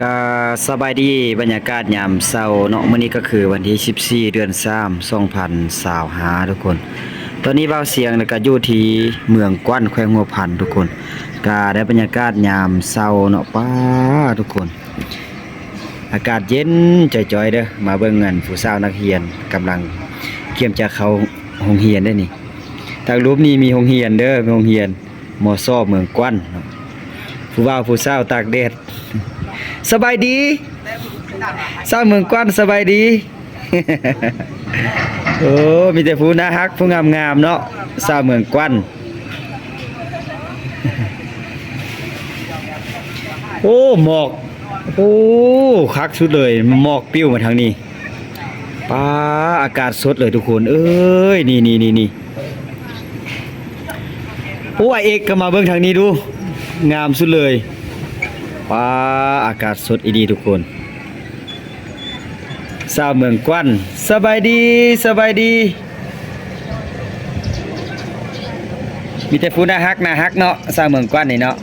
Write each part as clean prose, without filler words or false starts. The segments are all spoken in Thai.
ก็สบายดีบรรยากาศยามเช้าเนาะมื้อนี้ก็คือวันที่14เดือน3 2025ทุกคน ตอนนี้เว้าเสียงแล้วก็อยู่ที่เมืองกว้านแขวงหัวพันทุกคนก็ได้บรรยากาศยามเช้าเนาะป้าทุกคน อากาศเย็นจ่อยๆเด้อมาเบิ่งเงินผู้สาวนักเรียนกำลังเตรียมจะเข้าโรงเรียนได้นี่ทางรูปนี้มีโรงเรียนเด้อโรงเรียนมซเมืองกว้านเนาะผู้บ่าวผู้สาวตากแดด สบายดีสาวเมืองกว้านสบายดี โอ้มีแต่ผู้น่าฮักผู้งามๆเนาะสาวเมืองกว้าน โอ้หมอกโอ้คักสุดเลยหมอกปิ้วมาทางนี้ป้าอากาศสดเลยทุกคนเอ้ยนี่โอ้ไอเอกก็มาเบิ่งทางนี้ดูงามสุดเลยป้าอากาศสดอีดีทุกคนสาวเมืองกว้านสบายดีสบายดีมีแต่ผู้น่าฮักเนาะสาวเมืองกว้านนี่เนาะ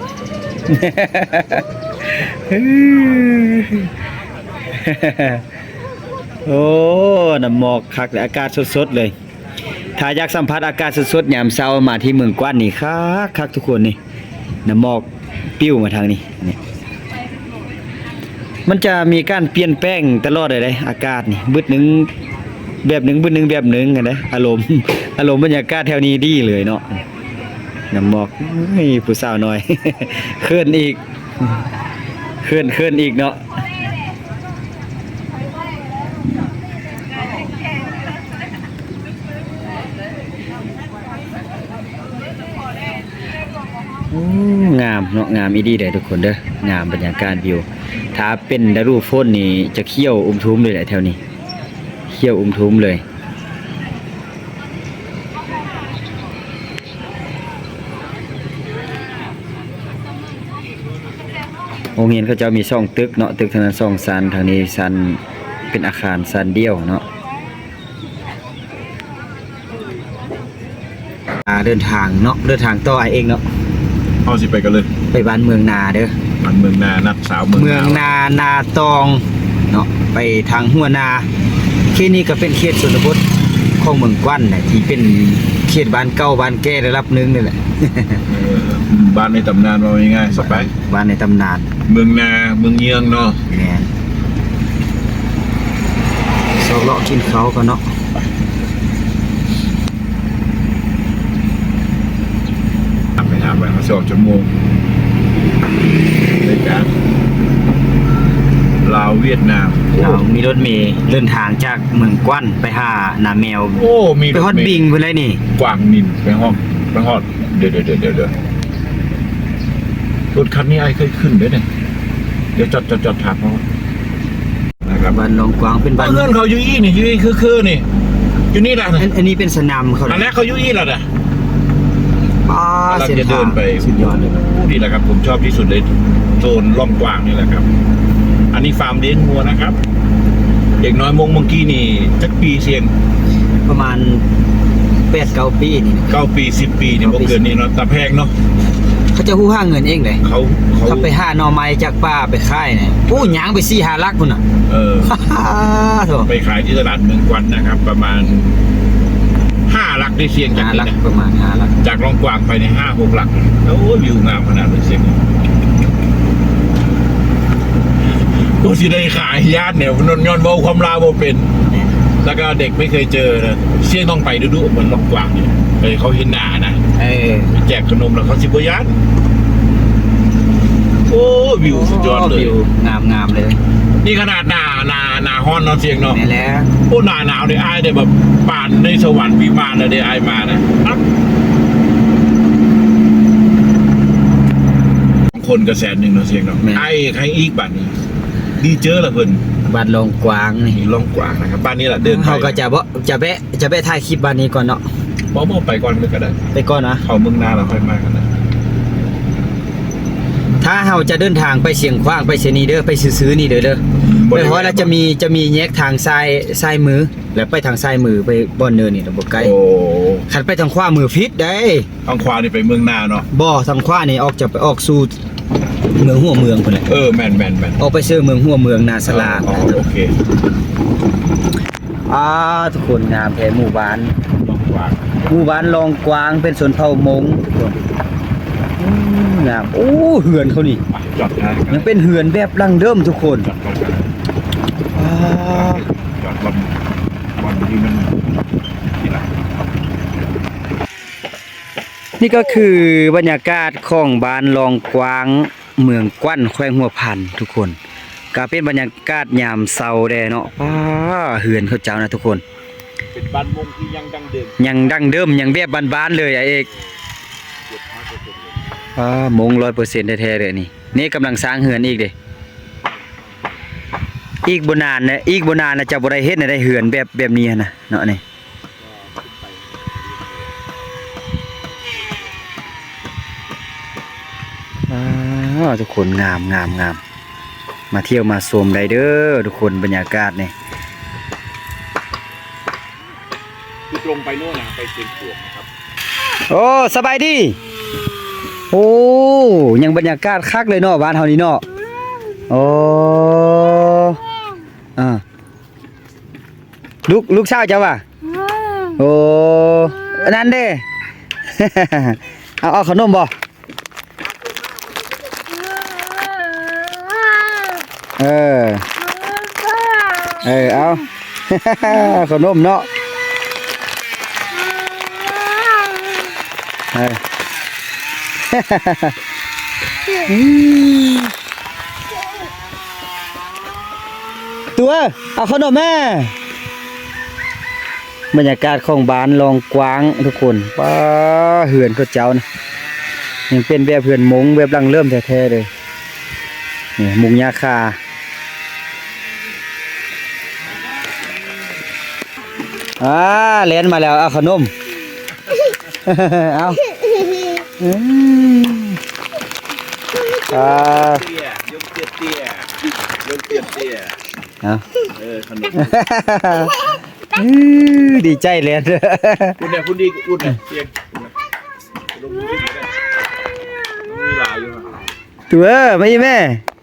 โอ้น้ำหมอกคักและอากาศสดๆเลยถ้าอยากสัมผัสอากาศสดๆยามเช้ามาที่เมืองกว้านนี่คักทุกคนนี่น้ำหมอกปิ้วมาทางนี้นี่มันจะมีการเปลี่ยนแปลงตลอดเลยอากาศนี่บึดหนึงแบบหนึงบึดหนึงแบบหนึงกันเด้อารมณ์บรรยากาศแถวนี้ดีเลยเนาะน้ำหมอกเฮ้ยผู้สาวน้อย เคลื่อนอีกเคลื่อนอีกเนาะงามเนาะงามอีดีเลยทุกคนเด้องามบรรยากาศวิวถ้าเป็นฤดูฝนนี่จะเขี้ยวทุ้มเลยแหละแถวนี้เขี้ยวทุ้มเลยโรงเรียนเขาจะมีช่องตึกเนาะตึกทางนั้นช่องซันทางนี้ซันเป็นอาคารซันเดียวเนาะเดินทางเนาะเดินทางต่อไอเองเนาะเอาสิไปกันเลย ไปบ้านเมืองนาเด้อบ้านเมืองนานัดสาวเมือง เมืองนาตองเนาะไปทางหัวนาเขตนี้ก็เป็นเขตชนบทของเมืองกว้านน่ะที่เป็นเขตบ้านเก่าบ้านแก่ระดับหนึงนี่แหละ บ้านในตำนานว่าง่ายๆสบาย บ้านในตำนาน เมืองนาเมืองเยืองเนาะ แม่นซอกเลาะกินเขาก็เนาะไปหาไปมา2 ชั่วโมงในการลาวเวียดนาม เรามีรถเมล์เดินทางจากเมืองกว้านไปหานาแมว โอ้มี ไปฮอดบิงพุ่นเลยนี่ กวางนินไปฮอดเดี๋ยวรถคันนี้ไอ้เคยขึ้นด้วยเนี่ยเดี๋ยวจอดถามเขานะครับ บ้านหนองกวางเป็นบ้าน เพื่อนเขาอยู่นี่อยู่นี่คือนี่อยู่นี่แหละ อันนี้เป็นสนามเขา อันแรกเขาอยู่นี่แหละนะ เส้น จะ ทา เดิ ง นไป สุดยอดเลย นี่แหละครับผมชอบที่สุดเลยโซนล่องกว้างนี่แหละครับ อันนี้ฟาร์มเลี้ยงวัวนะครับ เด็กน้อยมงเมื่อกี้นี่จักปีเสียง ประมาณ8-9 ปีนี่นะ 9 ปี10 ปีเนี่ยบ่เกินนี่เนาะตาแพงเนาะ เขาจะฮู้หาเงินเองเลย เขา เขาไปหาหน่อไม้จากป่าไปขายเนี่ยโอ้หยางไป4-5 ลักพุ่นน่ะ โธ่ ไปขายที่ตลาดเมืองกวันนะครับ ประมาณ5 ลักได้เสียงจาก 5 นี้ ลัก นะ ประมาณ5 ลัก จากล่องกว้างไปใน5-6 ลักโอ้วิวงามขนาดเลยเสียงโอ้สิได้ขายญาติเนี่ยนนย้อนเบาความลาวบ่เป็น แล้วก็เด็กไม่เคยเจอนะเสี่ยงต้องไปดูๆเหมือนล่องกว้างเนี่ยเขาเห็นหน้านะ แจกขนมแล้วเขาสิบยันโอ้วิวสุดยอดเลย วิวงามเลย นี่ขนาดหนาฮ้อนเนาะเสียงเนาะ นี่แหละ โอ้หนาหนาวเนี่ยไอ้ายเนี่ยแบบป่านในสวรรค์วิมานเลยไอ้ายมานะครับคนกระแส1เนาะเสียงเนาะไอ้ใครอีกบ้านนี้ดีเจอละเพิ่น บ้านหนองกวางนี่ ล่องกว้างนะครับบ้านนี้แหละเดินไป เขาก็จะแวะถ่ายคลิปบ้านนี้ก่อนเนาะ บ่ไปก่อนเลยก็ได้ ไปก่อนนะ เขาเมืองนาเราค่อยมากันนะ ถ้าเราจะเดินทางไปเชียงขว้างไปเชนีเด้อไปซื้อๆนี่เด้อไปเพราะเราจะมีแยกทางซ้ายมือแล้วไปทางซ้ายมือไปบ่อนเนินนี่บ่ไกล โอ้ คันไปทางขวามือผิดได้ ทางขวานี่ไปเมืองนาเนาะ บ่ทางขวานี่ออกจะไปออกสู่ เมืองหัวเมืองพุ่นแหละ แม่นออกไปซื้อเมืองหัวเมืองนาสลา โอเค ทุกคนงามแท้หมู่บ้าน ลองกวาง หมู่บ้านลองกวางเป็นสวนเผ่ามงทุกคนงามโอ้เหือนเขานี่ จอดได้ ยังเป็นเหือนแบบดั้งเดิมทุกคน จอดวันที่มันที่ไหน นี่ก็คือบรรยากาศของบ้านลองกวางเมืองกวั้นแขวงหัวพันทุกคนก็เป็นบรรยากาศยามเช้าแดเนาะเหือนเขาเจ้านะทุกคน เป็นบ้านมงที่ยังดังเดิม ยังดั้งเดิมยังแบบบ้านๆเลยเอกมง 100% แท้ๆเลยนี่กำลังสร้างเหือนอีกเด้อีกบ่นานนะจะบ่ได้เฮ็ดได้เหือนแบบนี้นะเนาะนี่ทุกคนงามมาเที่ยวมาชมได้เด้อทุกคนบรรยากาศนี่ คือตรงไปโน่นนะไปเชียงขวงนะครับ โอ้สบายดีโอ้ยังบรรยากาศคักเลยเนาะบ้านเฮานี่เนาะโอ้ลูกสาวเจ้าว่ะโอ้อันนั้นเด้ เอาขนมบ่เอา ขนมเนาะตัวเอาขนมแม่บรรยากาศของบ้านลองกวางทุกคนป้าเหือนเขาเจ้านะยังเป็นแบบเหือนมงแบบดังเริ่มแท้ๆเลยนี่มุงยาคาเล่นมาแล้วเอาขนม เอายกเตี้ยเอา ขนม ดีใจเลย คุณดีเสียงลงมือมีหลายอยู่ ตัวไม่แม่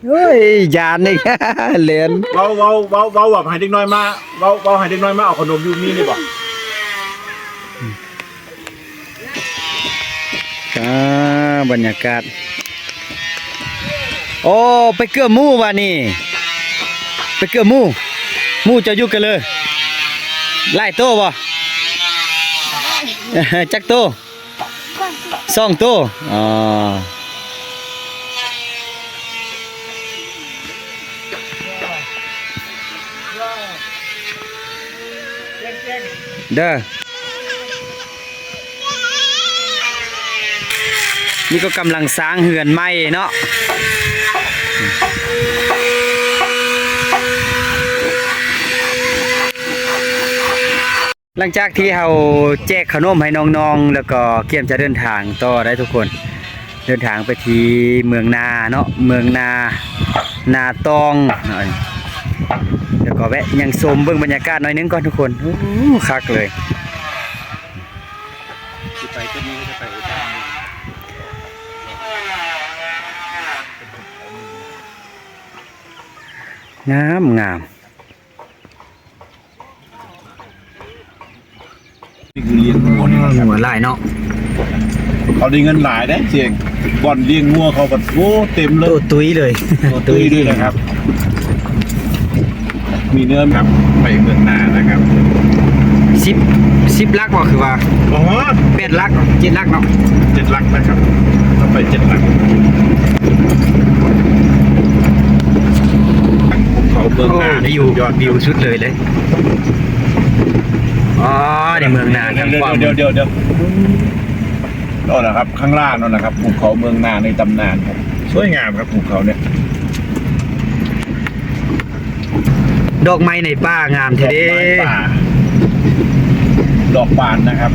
โอ้ยยานนี่ เล่น เบาแบบหายเด็กน้อยมาเบาหายเด็กน้อยมาเอาขนมอยู่นี่บอก บรรยากาศโอ้ไปเกื้อหมู่ว่ะนี่ไปเกื้อหมู่จะอยู่กันเลยไล่โตบ่ จักโต2โตเด้อนี่ก็กำลังสร้างเหือนใหม่เนาะหลังจากที่เราแจกขนมให้น้องๆแล้วก็เตรียมจะเดินทางต่อได้ทุกคนเดินทางไปที่เมืองนาเนาะเมืองนาตองแล้วก็แวะยังชมเบิ่งบรรยากาศหน่อยนึงก่อนทุกคนคักเลยไปต้นนี้ก็จะไปอุตสาหงาม นี่คือเลี้ยงงัวนี่ครับ หัวลายเนาะ เขาได้เงินหลายได้เสียงบ่อนเลี้ยงงัวเขาแบบโอ้เต็มเลย ตัวตุ้ยเลย ตุ้ยด้วยนะครับ มีเนื้อครับไปเมืองนานะครับ10ลักก็คือว่า อ๋อ 8ลัก7ลักเนาะ 7 ลักนะครับต้องไป7 ลักเขาเมืองนา ได้อยู่ยอดวิวสุดเลยในเมืองนาทางความเดี๋ยวนั่นแหละครับข้างล่างนั่นแหละครับภูเขาเมืองนาในตำนานครับสวยงามครับภูเขาเนี่ย ดอกไม้ในป่างามแท้เด้ ดอกบานนะครับ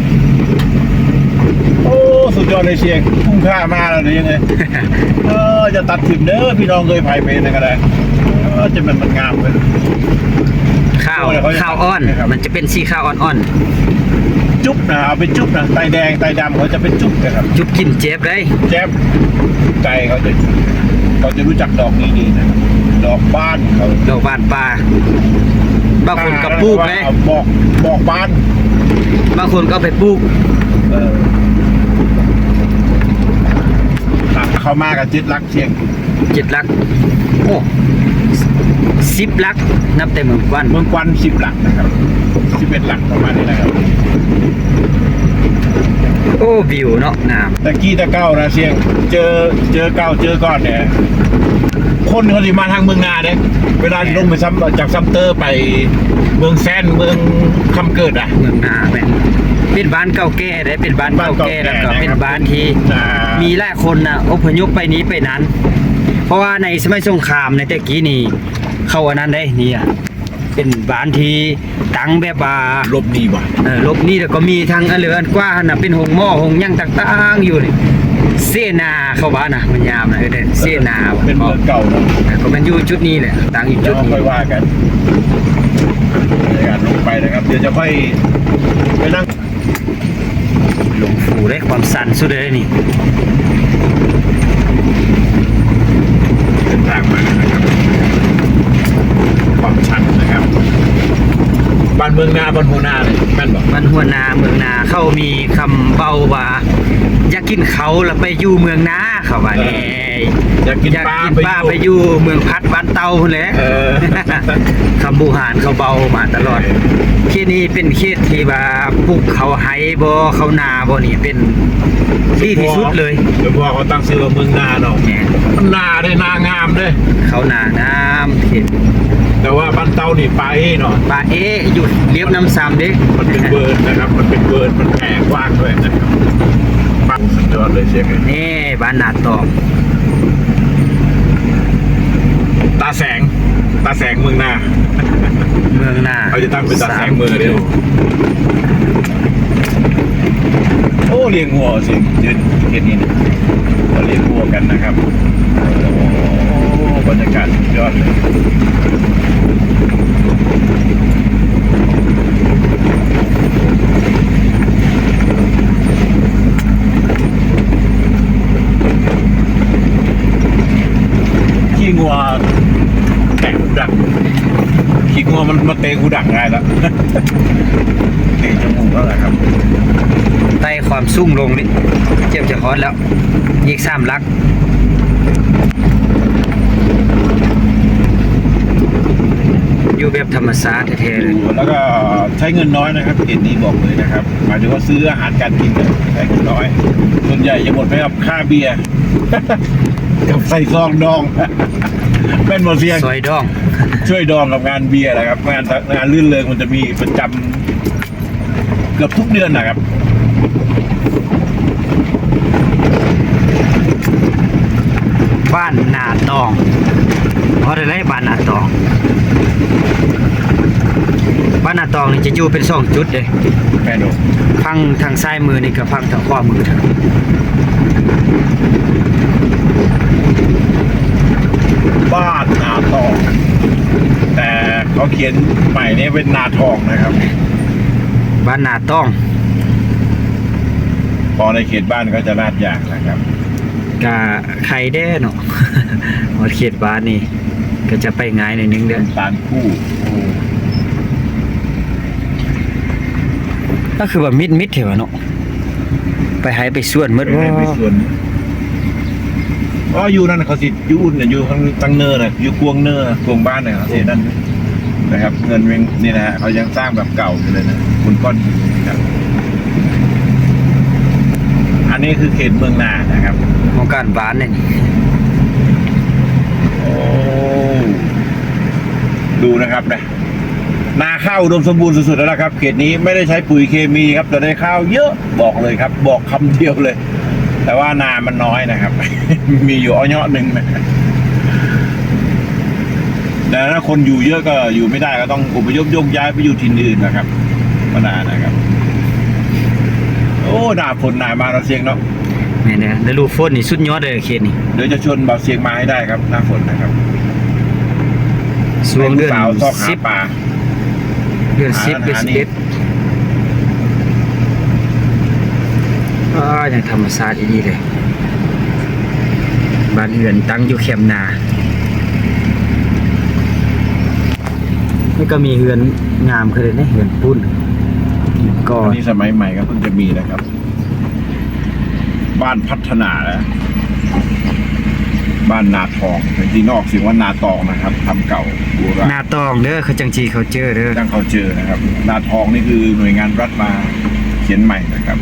โอ้สุดยอดเลยเชียงคุ้มค่ามากเลยยังไง จะตัดถิ่มเด้อพี่น้องเคยพายไปนะก็ได้จะมันงามเลย ข้าวอ่อนมันจะเป็นสีข้าวอ่อนจุ๊บนะเอาไปจุ๊บนะไตแดงไตดำเขาจะเป็นจุ๊บนะครับ จุบกินเจ็บเลย แจ๊บไก่เขาจะ เขาจะรู้จักดอกนี้ดีนะครับดอกบ้านเขา ดอกบานป่าบางคนก็ปลูกเลย บอกบ้าน บางคนก็ไปปลูก เขามากับจิตรักเชียง 7 ลักโอ้10 ลักนับแต่เมืองกว้าน เมืองกวัน10 หลักนะครับ11 หลักประมาณนี้นะครับ โอ้วิวเนาะน้ำ ตะกี้ตะเก้านะเชียงเจอเก้าเจอก้อนเนี่ยคนเขาสิมาทางเมืองนาเด้เวลาที่ลงไปจากซัมเตอร์ไปเมืองแซนเมืองคำเกิดอ่ะ เมืองนาแม่นเป็นบ้านเก่าแก่ได้เป็นบ้านเก่าแก่แล้วก็เป็นบ้านที่มีหลายคนน่ะอพยพไปนี้ไปนั้น เพราะว่าในสมัยสงครามในแต่กี้นี่เข้าอันนั้นได้นี่อ่ะเป็นบ้านที่ตั้งแบบว่า ลบดีว่ะ ลบนี่แล้วก็มีทางอันเหลืออันกว้างน่ะเป็นหงหม้อหงหยังต่างๆอยู่นี่เสนาเข้าบ้านน่ะมันยามน่ะเสนา เป็นเมืองเก่าเนาะ ก็มันอยู่จุดนี้แหละตั้งอยู่ เดี๋ จุ ยว ดนี้ ค่อยว่ากันในการลงไปนะครับ เดี๋ยวจะค่อยไปนั่ง หลงฝูได้ความสั่นสุดเลยนี่ เป็นทางมานะครับความชันนะครับบ้านเมืองนาบ้านหัวนาเลยแม่นบอก มันหัวนาเมืองนาเขามีคำเบาว่าอยากกินเขาแล้วไปอยู่เมืองนาเขาว่าแน่ อยากกินปลา ไปอยู่เมืองพัดบ้านเตาพุ่นแหละ คำบูหารเขาเบามาตลอดเขตนี้เป็นเขตที่ว่าปลูกเขาไฮบ่เขานาบ่นี่เป็นที่ที่สุดเลย เดี๋ยวพ่อเขาตั้งชื่อว่าเมืองนาเนาะ แหม่ มันนาได้นางามเลย เขานาน้ำเขต แต่ว่าบ้านเตานี่ไปเนาะ ป่าหยุดเลียบน้ำซ้ำเด้ มันเป็นเบิร์นนะครับ มันเป็นเบิร์นมันแผ่กว้างด้วยนะครับปังสุดยอดเลยเชียง นี่บ้านนาตอง ตาแสงเมืองนา เมืองนา เขาจะตั้งเป็นตาแสงเมืองเดียวโอ้เลี้ยงวัวสิยืนเห็นนี่เราเลี้ยงวัวกันนะครับโอ้บรรยากาศสุดยอดเลยขี้งัวแตะหูดักขี้งัวมันมาเตะหูดักง่ายแล้ว เตะจมูกแล้วแหละครับ ไต่ความสูงลงนี่เจ็บจะฮอตแล้วอีก3 ลักอยู่แบบธรรมชาติแท้ๆเลย แล้วก็ใช้เงินน้อยนะครับเขตนี้บอกเลยนะครับหมายถึงว่าซื้ออาหารการกินเนี่ยใช้เงินน้อย ส่วนใหญ่จะหมดไปกับค่าเบียร์ กับใส่ซองดอง เป็นหมดเสียง ซอยดอง ช่วยดองกับงานเบียร์นะครับงานลื่นเริงมันจะมีประจำเกือบทุกเดือนนะครับ บ้านนาตองเพราะอะไรบ้านนาตองบ้านนาตองนี่จะอยู่เป็น2 จุดเลย แม่ดู พังทางซ้ายมือนี่กับพังทางขวามือทาง บ้านนาทอง แต่เขาเขียนใหม่เนี่ยเป็นนาทองนะครับ บ้านนาต้อง พอในเขตบ้านก็จะลาดยางนะครับ กะไข่แด้เนาะ หมดเขตบ้านนี่ก็จะไปง่ายหน่อยนึงเด้อ ตาลคู่โอ้ ก็คือว่ามิดเถอะเนาะไปหายไปส่วนหมดว่า ไปส่วนอ๋ออยู่นั่นเขาสิอยู่อุ่นเนี่ยอยู่ข้างตั้งเนินน่ะอยู่กวงเนินกวงบ้านเนี่ยเขาสินั่นนะครับ เงินเวงนี่นะฮะเขายังสร้างแบบเก่าอยู่เลยนะคุณก้อนหินนะครับอันนี้คือเขตเมืองนานะครับ ของการบ้านเนี่ยนี่ โอ้ดูนะครับนะนาข้าวอุดมสมบูรณ์สุดๆแล้วนะครับเขตนี้ไม่ได้ใช้ปุ๋ยเคมีครับแต่ได้ข้าวเยอะบอกเลยครับ บอกคำเดียวเลย แต่ว่านามันน้อยนะครับ มีอยู่อ้อยหนึ่งนะแต่ถ้าคนอยู่เยอะก็อยู่ไม่ได้ก็ต้องอพยพโยกย้ายไปอยู่ที่อื่นนะครับก็นานะครับ โอ้หนาฝนหนามาเราเสียงเนาะ แม่นเด้อแล้วลูกฝนนี่สุดยอดเลยเขตนี่ เดี๋ยวจะชวนเบาเสียงมาให้ได้ครับหน้าฝนนะครับ ช่วงเดือน สาวซอกหาปลา 10เดือน10เดือน11อย่างธรรมชาติดีเลย บ้านเฮือนตั้งอยู่แคมป์นานี่ก็มีเฮือนงามคือเลยนะเฮือนปุ้นก็ อันนี้สมัยใหม่ก็เพิ่งจะมีนะครับ บ้านพัฒนาแล้วบ้านนาทองเป็นที่นอกสิว่านาตองนะครับทำเก่าโบราณ หน้าตองเด้อเขาจังจีเขาเจอเด้อ ตั้งเขาเจอนะครับ นาทองนี่คือหน่วยงานรัฐมาเขียนใหม่นะครับ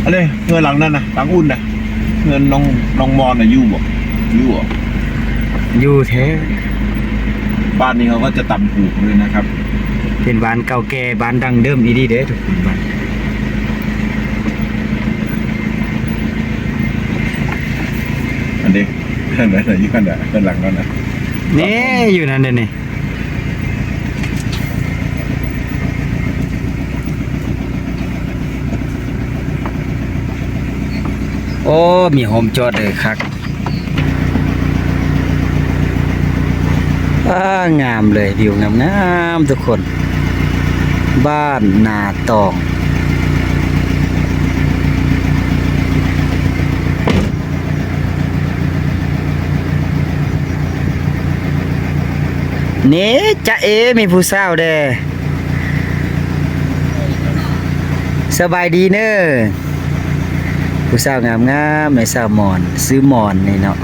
อะไรเงินหลังนั่นนะหลังอุ่นนะเงินน้องมอนนะยู่บ่ยู่บ่ อยู่แท้ บ้านนี้เขาก็จะตำผูกเลยนะครับ เป็นบ้านเก่าแก่บ้านดังเดิมอีดีเด้อทุกคนบ้าน อันนี้เพื่อนไหนยี่กันอ่ะเพื่อนหลังนั่นนะ นี่อยู่นั่นเด้อนี่โอ้มีโฮมจอดเลยครับงามเลยวิวงามๆทุกคน บ้านนาตองนี่จะเอมีผู้สาวเด้สบายดีเนอะผู้สาวงามๆในสาวหมอนซื้อหมอนนี่เนาะ